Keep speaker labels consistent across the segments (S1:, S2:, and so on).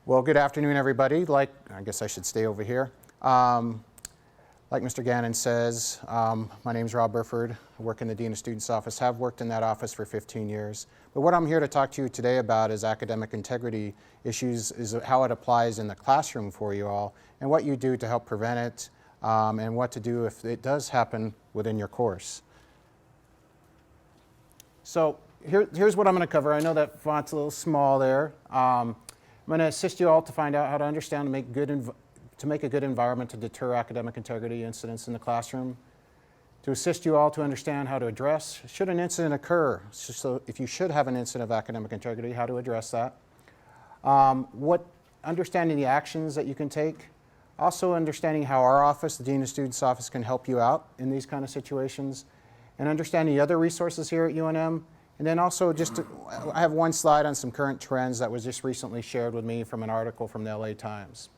S1: Well, good afternoon, everybody. I guess I should stay over here. Like Mr. Gannon says, my name is Rob Burford. I work in the Dean of Students office, have worked in that office for 15 years. But what I'm here to talk to you today about is academic integrity issues, is how it applies in the classroom for you all, and what you do to help prevent it, and what to do if it does happen within your course. So here's what I'm going to cover. I know that font's a little small there. I'm going to assist you all to find out how to understand and make a good environment to deter academic integrity incidents in the classroom, to assist you all to understand how to address, should an incident occur, so if you should have an incident of academic integrity, how to address that, understanding the actions that you can take, also understanding how our office, the Dean of Students office, can help you out in these kind of situations, and understanding the other resources here at UNM. And then also I have one slide on some current trends that was just recently shared with me from an article from the LA Times.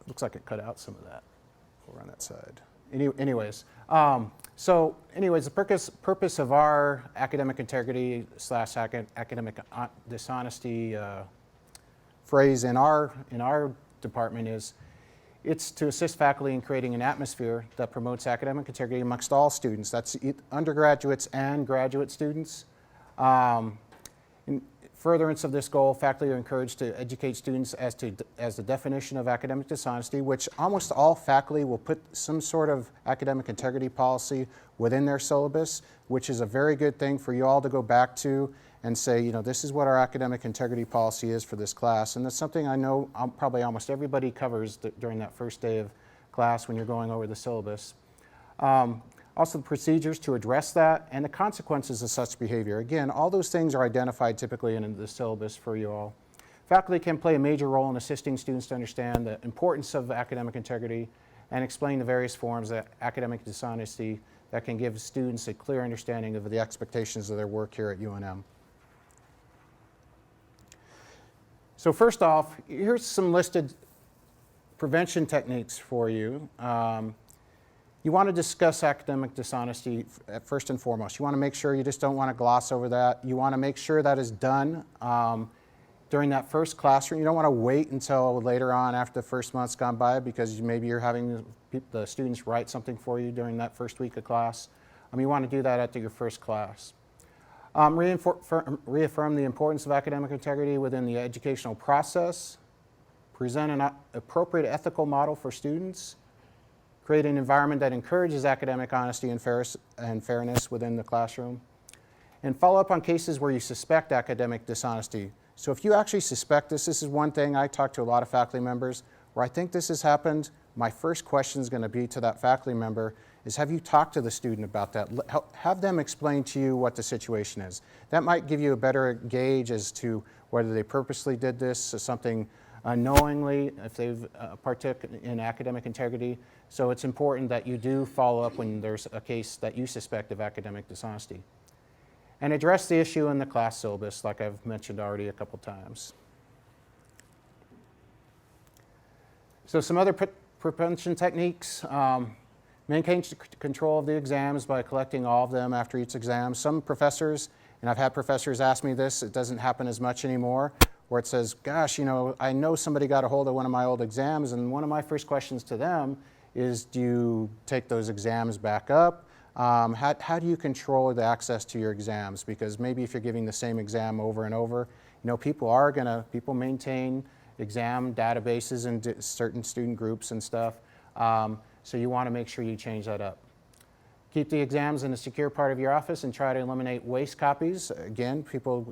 S1: Looks like it cut out some of that over on that side. Anyways, the purpose of our academic integrity / academic dishonesty phrase in our department is, it's to assist faculty in creating an atmosphere that promotes academic integrity amongst all students. That's undergraduates and graduate students. In furtherance of this goal, faculty are encouraged to educate students as the definition of academic dishonesty, which almost all faculty will put some sort of academic integrity policy within their syllabus, which is a very good thing for you all to go back to and say, this is what our academic integrity policy is for this class. And that's something I know probably almost everybody covers during that first day of class when you're going over the syllabus. Also the procedures to address that and the consequences of such behavior. Again, all those things are identified typically in the syllabus for you all. Faculty can play a major role in assisting students to understand the importance of academic integrity and explain the various forms of academic dishonesty that can give students a clear understanding of the expectations of their work here at UNM. So first off, here's some listed prevention techniques for you. You want to discuss academic dishonesty first and foremost. You want to make sure you just don't want to gloss over that. You want to make sure that is done during that first classroom. You don't want to wait until later on after the first month's gone by because maybe you're having the students write something for you during that first week of class. You want to do that after your first class. Reaffirm the importance of academic integrity within the educational process. Present an appropriate ethical model for students. Create an environment that encourages academic honesty and fairness within the classroom. And follow up on cases where you suspect academic dishonesty. So if you actually suspect this is one thing. I talk to a lot of faculty members where I think this has happened. My first question is going to be to that faculty member is, have you talked to the student about that? Have them explain to you what the situation is. That might give you a better gauge as to whether they purposely did this or something unknowingly, if they've partook in academic integrity. So it's important that you do follow up when there's a case that you suspect of academic dishonesty. And address the issue in the class syllabus, like I've mentioned already a couple times. So some other prevention techniques. Maintain control of the exams by collecting all of them after each exam. Some professors, and I've had professors ask me this, it doesn't happen as much anymore, where it says, gosh, I know somebody got a hold of one of my old exams, and one of my first questions to them is, do you take those exams back up? How do you control the access to your exams? Because maybe if you're giving the same exam over and over, people maintain exam databases in certain student groups and stuff. So you want to make sure you change that up. Keep the exams in a secure part of your office and try to eliminate waste copies. Again,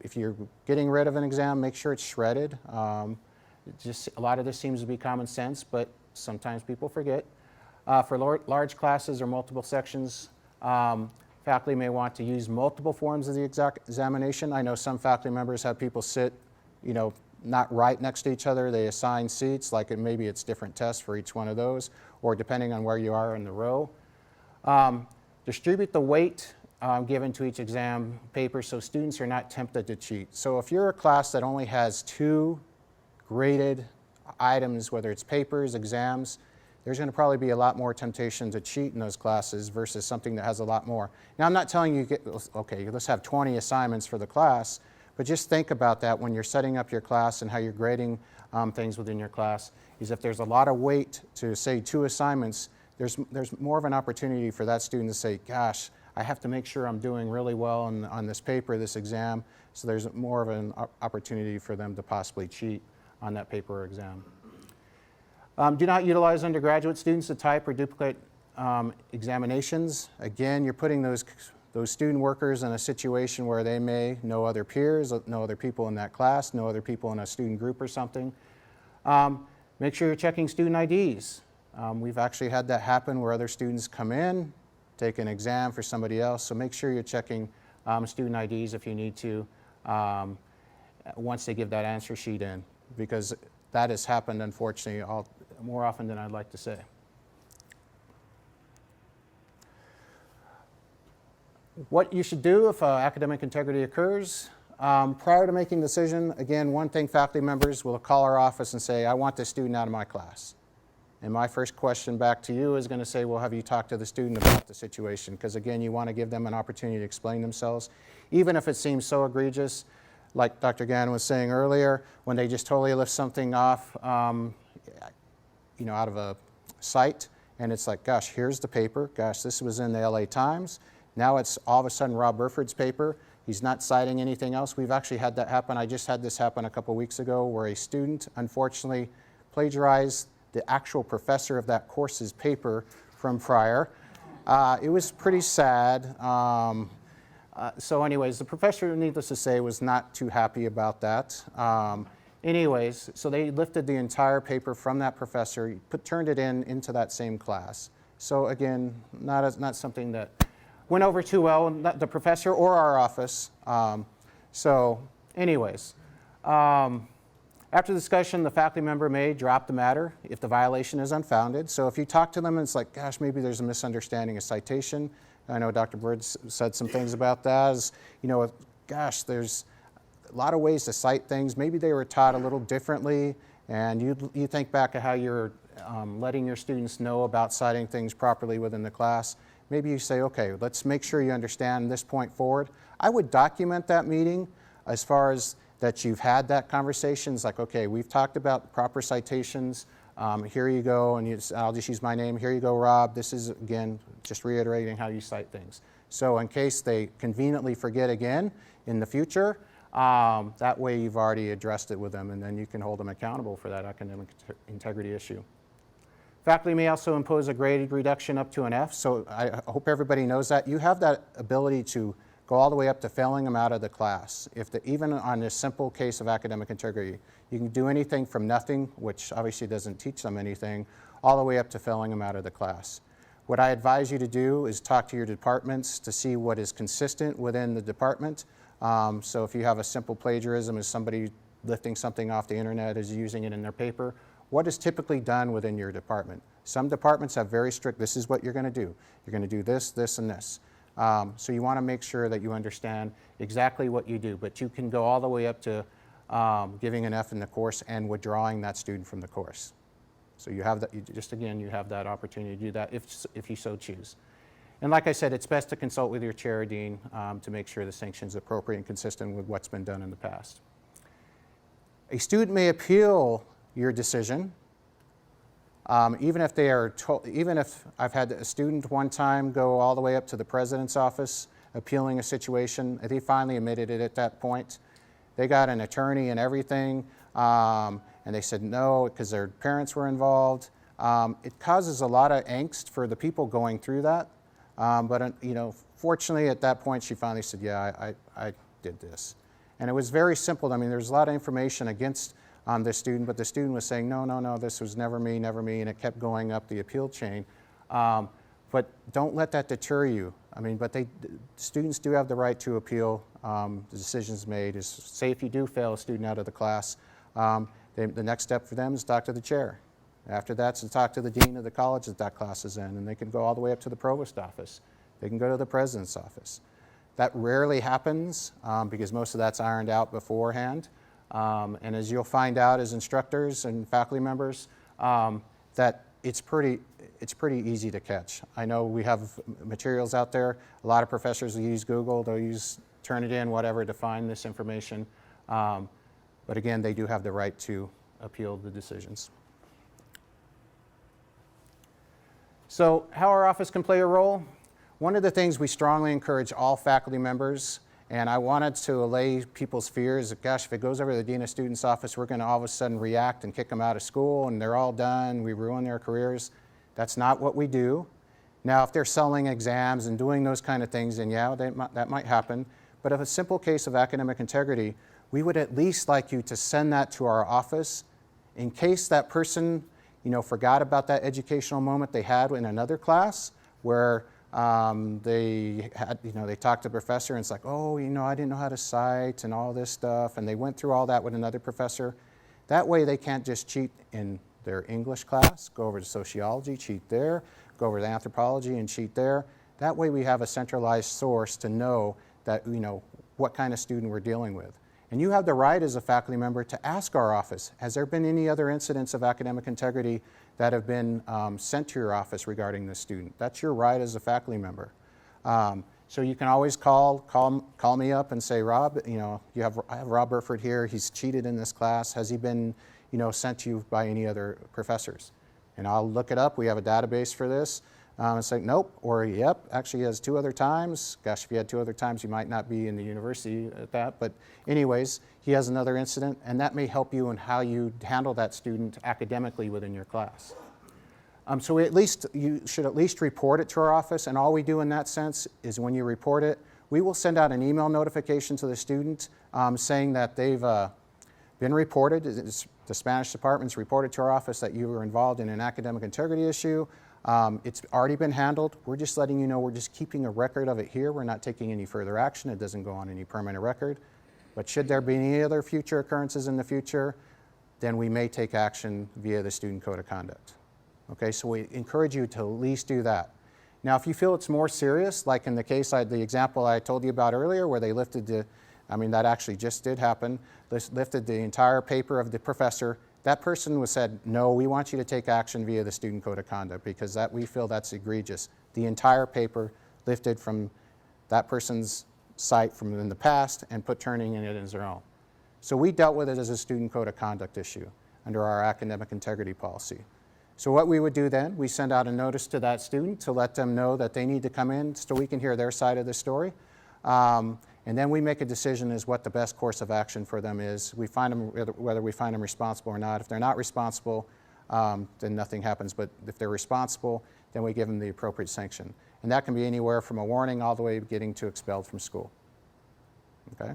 S1: if you're getting rid of an exam, make sure it's shredded. A lot of this seems to be common sense, but sometimes people forget. For large classes or multiple sections, faculty may want to use multiple forms of the examination. I know some faculty members have people sit, not right next to each other. They assign seats, maybe it's different tests for each one of those, or depending on where you are in the row. Distribute the weight given to each exam paper so students are not tempted to cheat. So if you're a class that only has 2 graded items, whether it's papers, exams, there's going to probably be a lot more temptation to cheat in those classes versus something that has a lot more. Now, I'm not telling you, okay, let's have 20 assignments for the class, but just think about that when you're setting up your class and how you're grading things within your class, is if there's a lot of weight to, say, 2 assignments, there's more of an opportunity for that student to say, gosh, I have to make sure I'm doing really well on this paper, this exam, so there's more of an opportunity for them to possibly cheat on that paper or exam. Do not utilize undergraduate students to type or duplicate examinations. Again, you're putting those student workers in a situation where they may know other peers, know other people in that class, know other people in a student group or something. Make sure you're checking student IDs. We've actually had that happen where other students come in, take an exam for somebody else, so make sure you're checking student IDs if you need to once they give that answer sheet in, because that has happened, unfortunately, more often than I'd like to say. What you should do if academic integrity occurs. Prior to making a decision, again, one thing faculty members will call our office and say, I want this student out of my class. And my first question back to you is going to say, well, have you talked to the student about the situation? Because again, you want to give them an opportunity to explain themselves, even if it seems so egregious. Like Dr. Gann was saying earlier, when they just totally lift something off out of a site, and it's like, gosh, here's the paper. Gosh, this was in the LA Times. Now it's all of a sudden Rob Burford's paper. He's not citing anything else. We've actually had that happen. I just had this happen a couple weeks ago where a student, unfortunately, plagiarized the actual professor of that course's paper from prior. It was pretty sad. So anyways, the professor, needless to say, was not too happy about that. Anyways, so they lifted the entire paper from that professor, turned it into that same class. So again, not something that went over too well, not the professor or our office. So anyways, after discussion, the faculty member may drop the matter if the violation is unfounded. So if you talk to them and it's like, gosh, maybe there's a misunderstanding of citation. I know Dr. Bird said some things about that. As, gosh, there's a lot of ways to cite things. Maybe they were taught a little differently, and you think back to how you're letting your students know about citing things properly within the class. Maybe you say, okay, let's make sure you understand this point forward. I would document that meeting as far as that you've had that conversation. It's like, okay, we've talked about proper citations. Here you go, and I'll just use my name. Here you go, Rob. This is, again, just reiterating how you cite things. So in case they conveniently forget again in the future, that way you've already addressed it with them, and then you can hold them accountable for that academic integrity issue. Faculty may also impose a grade reduction up to an F, so I hope everybody knows that. You have that ability to go all the way up to failing them out of the class. Even on a simple case of academic integrity, you can do anything from nothing, which obviously doesn't teach them anything, all the way up to failing them out of the class. What I advise you to do is talk to your departments to see what is consistent within the department. So if you have a simple plagiarism, is somebody lifting something off the internet, is using it in their paper, what is typically done within your department? Some departments have very strict, this is what you're going to do. You're going to do this, this, and this. So you want to make sure that you understand exactly what you do, but you can go all the way up to giving an F in the course and withdrawing that student from the course. So you have that, you have that opportunity to do that if you so choose. And like I said, it's best to consult with your chair or dean to make sure the sanction is appropriate and consistent with what's been done in the past. A student may appeal your decision, even if I've had a student one time go all the way up to the president's office appealing a situation. They finally admitted it at that point. They got an attorney and everything, and they said no because their parents were involved. It causes a lot of angst for the people going through that. But fortunately at that point she finally said, yeah, I did this. And it was very simple. I mean, there's a lot of information against this student, but the student was saying, no, this was never me, and it kept going up the appeal chain. But don't let that deter you. I mean, but students do have the right to appeal the decisions made. Is say if you do fail a student out of the class, the next step for them is talk to the chair. After that, to talk to the dean of the college that class is in, and they can go all the way up to the provost office. They can go to the president's office. That rarely happens because most of that's ironed out beforehand. And as you'll find out as instructors and faculty members, that it's pretty easy to catch. I know we have materials out there. A lot of professors will use Google, they'll use Turnitin, whatever, to find this information. But again, they do have the right to appeal the decisions. So how our office can play a role? One of the things we strongly encourage all faculty members, and I wanted to allay people's fears that, gosh, if it goes over to the Dean of Students' office, we're going to all of a sudden react and kick them out of school and they're all done, we ruin their careers. That's not what we do. Now, if they're selling exams and doing those kind of things, then yeah, that might happen. But if a simple case of academic integrity, we would at least like you to send that to our office in case that person, forgot about that educational moment they had in another class where they talked to the professor and it's like, oh, I didn't know how to cite and all this stuff, and they went through all that with another professor. That way they can't just cheat in their English class, go over to sociology, cheat there, go over to anthropology and cheat there. That way we have a centralized source to know that, what kind of student we're dealing with. And you have the right as a faculty member to ask our office, has there been any other incidents of academic integrity that have been sent to your office regarding this student? That's your right as a faculty member. So you can always call me up and say, Rob, I have Rob Burford here, he's cheated in this class, has he been sent to you by any other professors? And I'll look it up, we have a database for this. And say, nope, or yep, actually he has 2 other times. Gosh, if you had 2 other times, you might not be in the university at that. But anyways, he has another incident, and that may help you in how you handle that student academically within your class. So you should at least report it to our office, and all we do in that sense is when you report it, we will send out an email notification to the student saying that they've been reported. The Spanish department's reported to our office that you were involved in an academic integrity issue. It's already been handled. We're just letting you know we're just keeping a record of it here. We're not taking any further action. It doesn't go on any permanent record. But should there be any other future occurrences in the future, then we may take action via the Student Code of Conduct. Okay, so we encourage you to at least do that. Now, if you feel it's more serious, like in the case, the example I told you about earlier, where they lifted that actually just did happen, lifted the entire paper of the professor. That person said, no, we want you to take action via the Student Code of Conduct because we feel that's egregious. The entire paper lifted from that person's site from in the past and turning it as their own. So we dealt with it as a Student Code of Conduct issue under our academic integrity policy. So what we would do then, we send out a notice to that student to let them know that they need to come in so we can hear their side of the story. And then we make a decision as what the best course of action for them is. We find them, whether we find them responsible or not. If they're not responsible, then nothing happens. But if they're responsible, then we give them the appropriate sanction. And that can be anywhere from a warning all the way to getting expelled from school. Okay?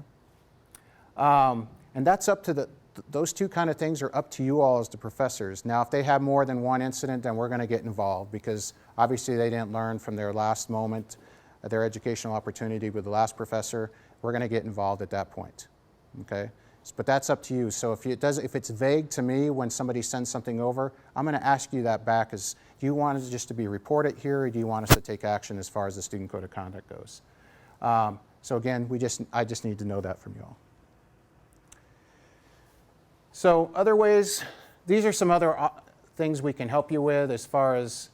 S1: And that's up to those 2 kind of things are up to you all as the professors. Now, if they have more than one incident, then we're going to get involved because obviously they didn't learn from their last moment, their educational opportunity with the last professor. We're going to get involved at that point. Okay? But that's up to you. So if it's vague to me when somebody sends something over, I'm going to ask you that back as, do you want it just to be reported here, or do you want us to take action as far as the Student Code of Conduct goes? So again, I just need to know that from you all. So other ways, these are some other things we can help you with as far as,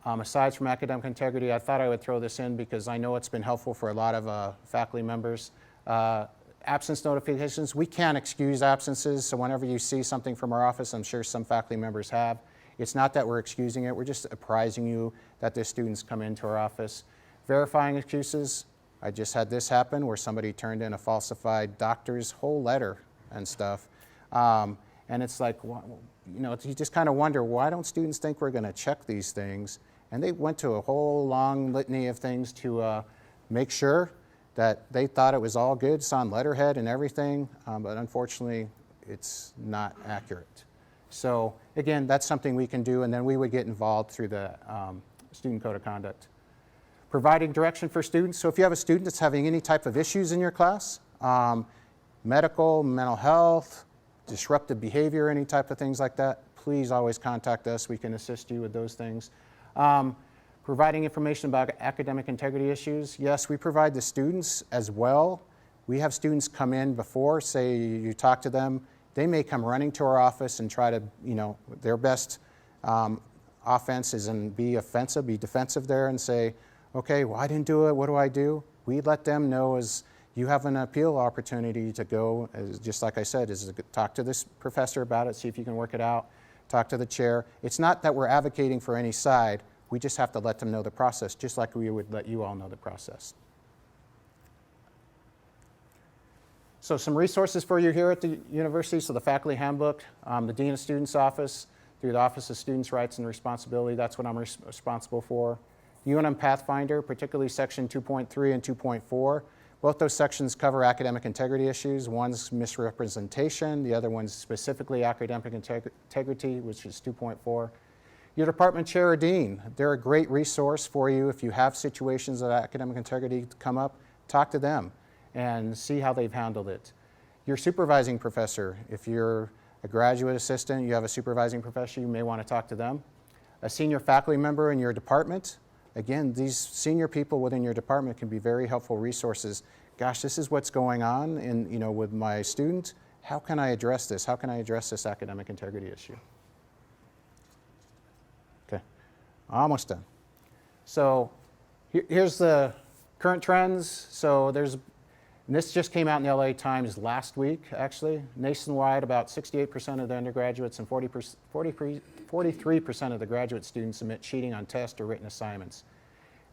S1: aside from academic integrity. I thought I would throw this in because I know it's been helpful for a lot of faculty members. Absence notifications, we can't excuse absences, so whenever you see something from our office, I'm sure some faculty members have, it's not that we're excusing it, we're just apprising you that the students come into our office. Verifying excuses, I just had this happen where somebody turned in a falsified doctor's whole letter and stuff. And it's like, you just kind of wonder, why don't students think we're going to check these things? And they went to a whole long litany of things to make sure that they thought it was all good. It's on letterhead and everything, but unfortunately, it's not accurate. So again, that's something we can do, and then we would get involved through the Student Code of Conduct. Providing direction for students. So if you have a student that's having any type of issues in your class, medical, mental health, disruptive behavior, any type of things like that, please always contact us. We can assist you with those things. Providing information about academic integrity issues. Yes, we provide the students as well. We have students come in before, say you talk to them, they may come running to our office and try to, their best offense is in be offensive, be defensive there and say, okay, well, I didn't do it, what do I do? We let them know as you have an appeal opportunity to go, just like I said, is to talk to this professor about it, see if you can work it out, talk to the chair. It's not that we're advocating for any side, we just have to let them know the process, just like we would let you all know the process. So some resources for you here at the university. So the faculty handbook, the Dean of Students Office, through the Office of Students' Rights and Responsibility, that's what I'm responsible for. UNM Pathfinder, particularly section 2.3 and 2.4. Both those sections cover academic integrity issues. One's misrepresentation, the other one's specifically academic integrity, which is 2.4. Your department chair or dean, they're a great resource for you. If you have situations of academic integrity come up, talk to them and see how they've handled it. Your supervising professor, if you're a graduate assistant, you have a supervising professor, you may want to talk to them. A senior faculty member in your department, again, these senior people within your department can be very helpful resources. Gosh, this is what's going on with my student. How can I address this? How can I address this academic integrity issue? Okay, almost done. So here's the current trends. So and this just came out in the LA Times last week, actually. Nationwide, about 68% of the undergraduates and 43% of the graduate students admit cheating on test or written assignments.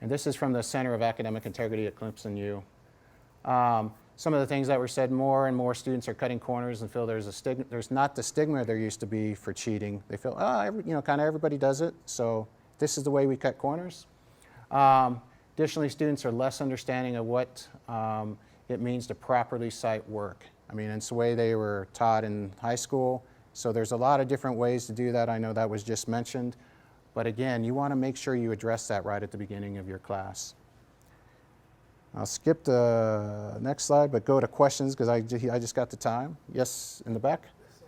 S1: And this is from the Center of Academic Integrity at Clemson U. Some of the things that were said, more and more students are cutting corners and feel there's not the stigma there used to be for cheating. They feel, kind of everybody does it, so this is the way we cut corners. Additionally, students are less understanding of what it means to properly cite work. I mean, it's the way they were taught in high school. So there's a lot of different ways to do that. I know that was just mentioned. But again, you want to make sure you address that right at the beginning of your class. I'll skip the next slide, but go to questions because I just got the time. Yes, in the back?
S2: Yes,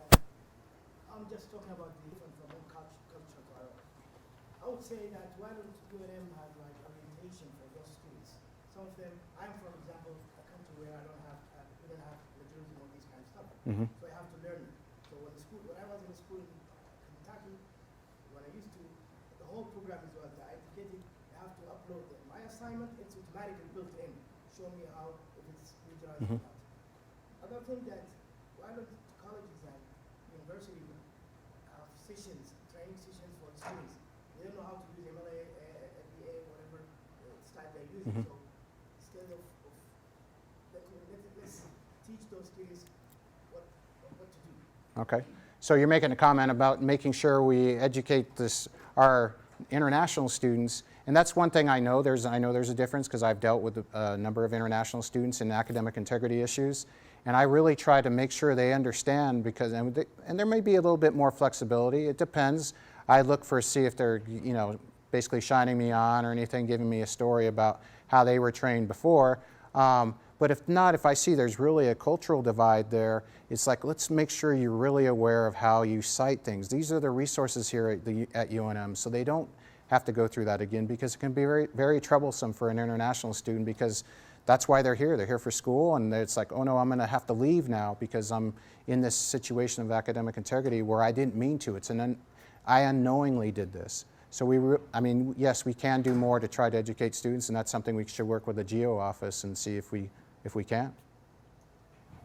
S2: I'm just talking about the difference from one culture to another. I would say that why don't UNM have like orientation for those students? Some of them, I'm for example, a country where we don't have literacy or this kind of stuff.
S1: Mm-hmm.
S2: So I have to learn it. So when I was in school in Kentucky, when I used to, the whole program is was that I educated, I have to upload them. My assignment, it's automatically built in. Show me how, if it's utilized or not. Other thing that, why don't colleges and universities have sessions, training sessions for students? They don't know how to use MLA, FBA, whatever style they're using. So instead of let's teach those students what to do.
S1: Okay. So you're making a comment about making sure we educate our international students, and that's one thing I know there's a difference because I've dealt with a number of international students in academic integrity issues, and I really try to make sure they understand and there may be a little bit more flexibility. It depends. I look see if they're basically shining me on or anything, giving me a story about how they were trained before. But if not, if I see there's really a cultural divide there, it's like, let's make sure you're really aware of how you cite things. These are the resources here at UNM, so they don't have to go through that again, because it can be very, very troublesome for an international student, because that's why they're here. They're here for school, and it's like, oh no, I'm going to have to leave now because I'm in this situation of academic integrity where I didn't mean to. I unknowingly did this. So yes, we can do more to try to educate students, and that's something we should work with the GEO office and see if we can.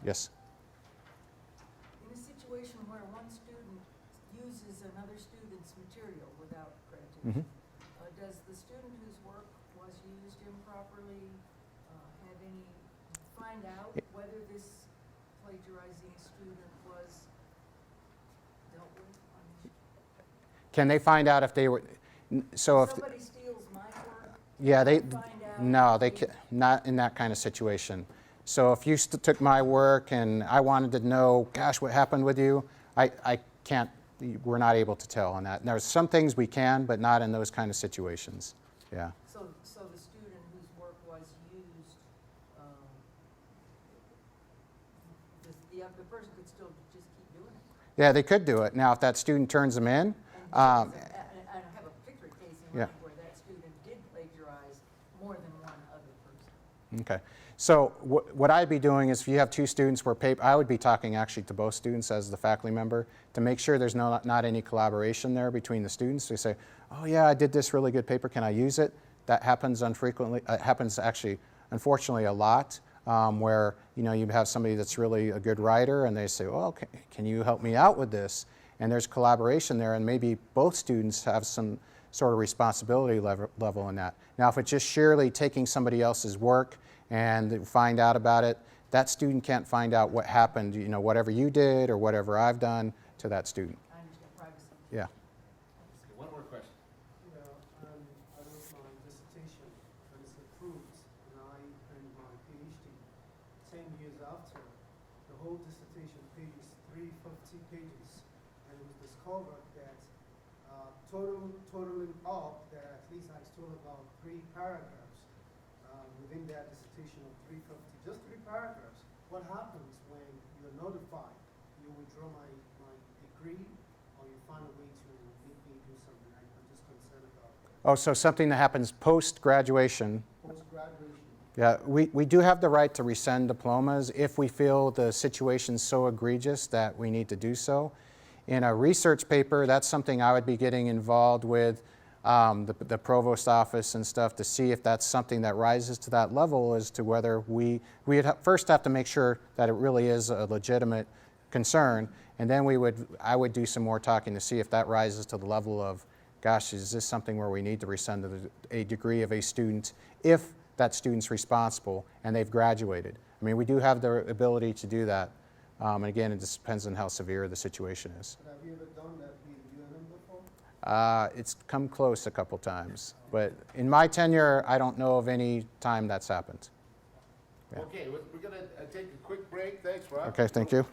S1: Yes?
S3: In a situation where one student uses another student's material without accreditation, does the student whose work was used improperly find out whether this plagiarizing student was dealt with?
S1: Can they find out if they were? So if
S3: somebody steals my work,
S1: yeah,
S3: no,
S1: they can't, not in that kind of situation. So if you took my work and I wanted to know, gosh, what happened with you, I can't. We're not able to tell on that. And there's some things we can, but not in those kind of situations. Yeah.
S3: So the student whose work was used, the person could still just keep doing it.
S1: Yeah, they could do it. Now, if that student turns them in.
S3: And I have a particular case in mind where that student did plagiarize more than one other person.
S1: Okay. So what I'd be doing is if you have two students where I would be talking actually to both students as the faculty member to make sure there's not any collaboration there between the students. They say, oh yeah, I did this really good paper, can I use it? That happens infrequently, happens actually, unfortunately, a lot, where you have somebody that's really a good writer and they say, well, can you help me out with this? And there's collaboration there, and maybe both students have some sort of responsibility level in that. Now, if it's just sheerly taking somebody else's work and find out about it, that student can't find out what happened, whatever you did or whatever I've done to that student.
S3: I understand privacy.
S1: Yeah.
S4: One more question.
S5: Yeah, I wrote my dissertation and it's approved, and I earned my PhD 10 years after. The whole dissertation page is 350 pages, and it was discovered that totaling up, that at least I stole about 3 paragraphs within that dissertation of 350, just 3 paragraphs. What happens when you're notified? You withdraw my degree, or you find a way to make me do something? I'm just concerned about
S1: Oh, so something that happens post-graduation.
S5: post-graduation.
S1: Yeah, we do have the right to rescind diplomas if we feel the situation's so egregious that we need to do so. In a research paper, that's something I would be getting involved with the provost office and stuff to see if that's something that rises to that level as to whether we'd first have to make sure that it really is a legitimate concern, and then I would do some more talking to see if that rises to the level of, gosh, is this something where we need to rescind a degree of a student if that student's responsible and they've graduated. I mean, we do have the ability to do that. And again, it just depends on how severe the situation is.
S5: But have you ever done that with UNM before?
S1: It's come close a couple times, but in my tenure, I don't know of any time that's happened. Yeah.
S4: Okay, we're going to take a quick break. Thanks, Rob.
S1: Okay, thank you.